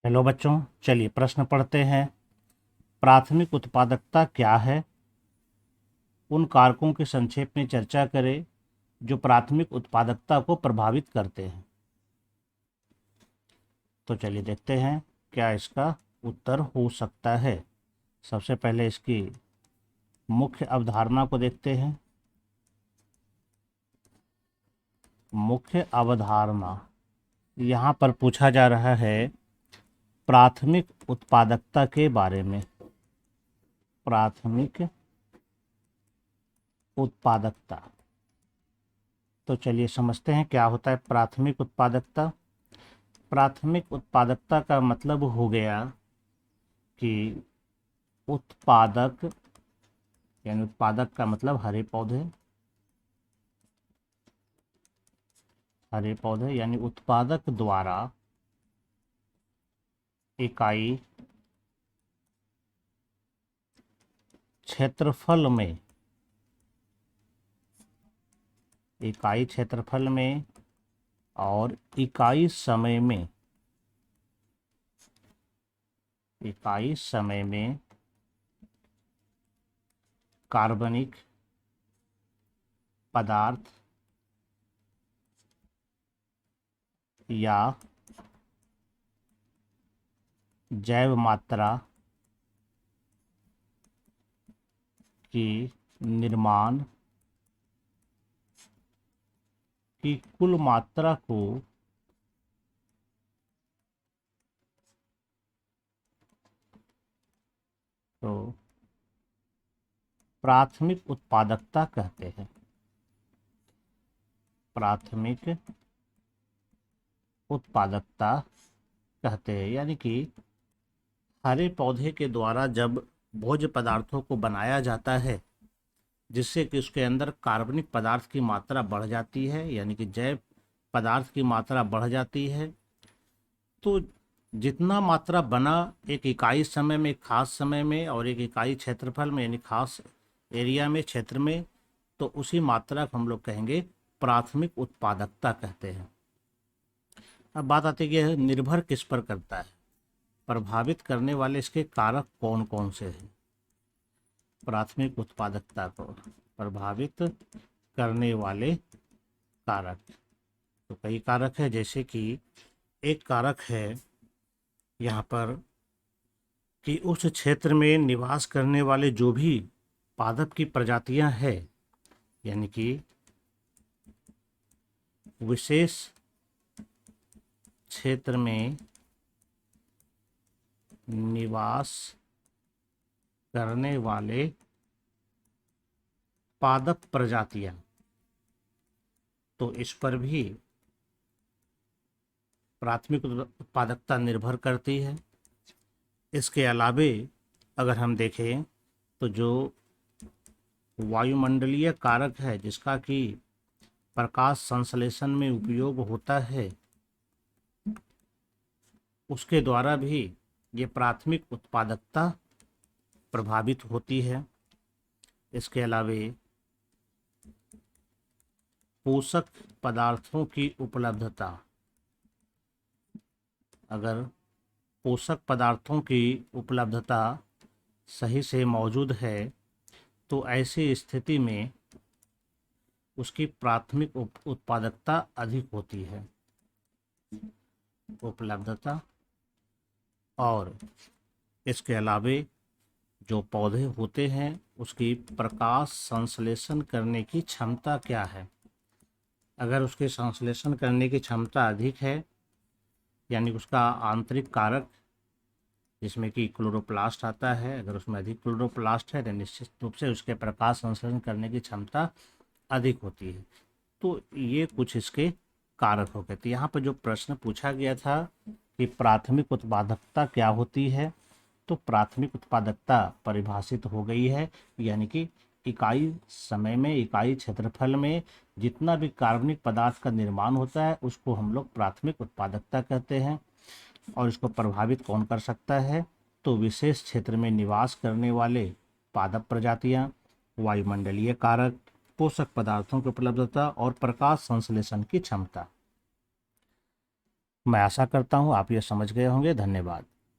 Hello बच्चों, चलिए प्रश्न पढ़ते हैं। प्राथमिक उत्पादकता क्या है? उन कारकों के संक्षेप में चर्चा करें जो प्राथमिक उत्पादकता को प्रभावित करते हैं। तो चलिए देखते हैं क्या इसका उत्तर हो सकता है। सबसे पहले इसकी मुख्य अवधारणा को देखते हैं। मुख्य अवधारणा यहाँ पर पूछा जा रहा है प्राथमिक उत्पादकता के बारे में। प्राथमिक उत्पादकता, तो चलिए समझते हैं क्या होता है प्राथमिक उत्पादकता। प्राथमिक उत्पादकता का मतलब हो गया कि उत्पादक, यानी उत्पादक का मतलब हरे पौधे। हरे पौधे यानी उत्पादक द्वारा इकाई क्षेत्रफल में, इकाई क्षेत्रफल में और इकाई समय में, इकाई समय में कार्बनिक पदार्थ या जैव मात्रा की निर्माण की कुल मात्रा को तो प्राथमिक उत्पादकता कहते हैं। प्राथमिक उत्पादकता कहते हैं, यानी कि हरे पौधे के द्वारा जब भोज्य पदार्थों को बनाया जाता है जिससे कि उसके अंदर कार्बनिक पदार्थ की मात्रा बढ़ जाती है, यानी कि जैव पदार्थ की मात्रा बढ़ जाती है, तो जितना मात्रा बना एक इकाई समय में, एक खास समय में और एक इकाई क्षेत्रफल में, यानी खास एरिया में, क्षेत्र में, तो उसी मात्रा को हम लोग कहेंगे प्राथमिक उत्पादकता कहते हैं। अब बात आती है कि यह निर्भर किस पर करता है, प्रभावित करने वाले इसके कारक कौन कौन से हैं। प्राथमिक उत्पादकता को प्रभावित करने वाले कारक, तो कई कारक है, जैसे कि एक कारक है यहाँ पर कि उस क्षेत्र में निवास करने वाले जो भी पादप की प्रजातियां हैं, यानी कि विशेष क्षेत्र में निवास करने वाले पादप प्रजातियां, तो इस पर भी प्राथमिक उत्पादकता निर्भर करती है। इसके अलावे अगर हम देखें तो जो वायुमंडलीय कारक है जिसका कि प्रकाश संश्लेषण में उपयोग होता है, उसके द्वारा भी ये प्राथमिक उत्पादकता प्रभावित होती है। इसके अलावे पोषक पदार्थों की उपलब्धता, अगर पोषक पदार्थों की उपलब्धता सही से मौजूद है तो ऐसी स्थिति में उसकी प्राथमिक उत्पादकता अधिक होती है। उपलब्धता, और इसके अलावे जो पौधे होते हैं उसकी प्रकाश संश्लेषण करने की क्षमता क्या है। अगर उसके संश्लेषण करने की क्षमता अधिक है, यानी उसका आंतरिक कारक जिसमें कि क्लोरोप्लास्ट आता है, अगर उसमें अधिक क्लोरोप्लास्ट है तो निश्चित रूप से उसके प्रकाश संश्लेषण करने की क्षमता अधिक होती है। तो ये कुछ इसके कारक हो गए। तो यहाँ पर जो प्रश्न पूछा गया था कि प्राथमिक उत्पादकता क्या होती है, तो प्राथमिक उत्पादकता परिभाषित हो गई है, यानी कि इकाई समय में, इकाई क्षेत्रफल में जितना भी कार्बनिक पदार्थ का निर्माण होता है उसको हम लोग प्राथमिक उत्पादकता कहते हैं। और इसको प्रभावित कौन कर सकता है, तो विशेष क्षेत्र में निवास करने वाले पादप प्रजातियां, वायुमंडलीय कारक, पोषक पदार्थों की उपलब्धता और प्रकाश संश्लेषण की क्षमता। मैं आशा करता हूँ आप ये समझ गए होंगे। धन्यवाद।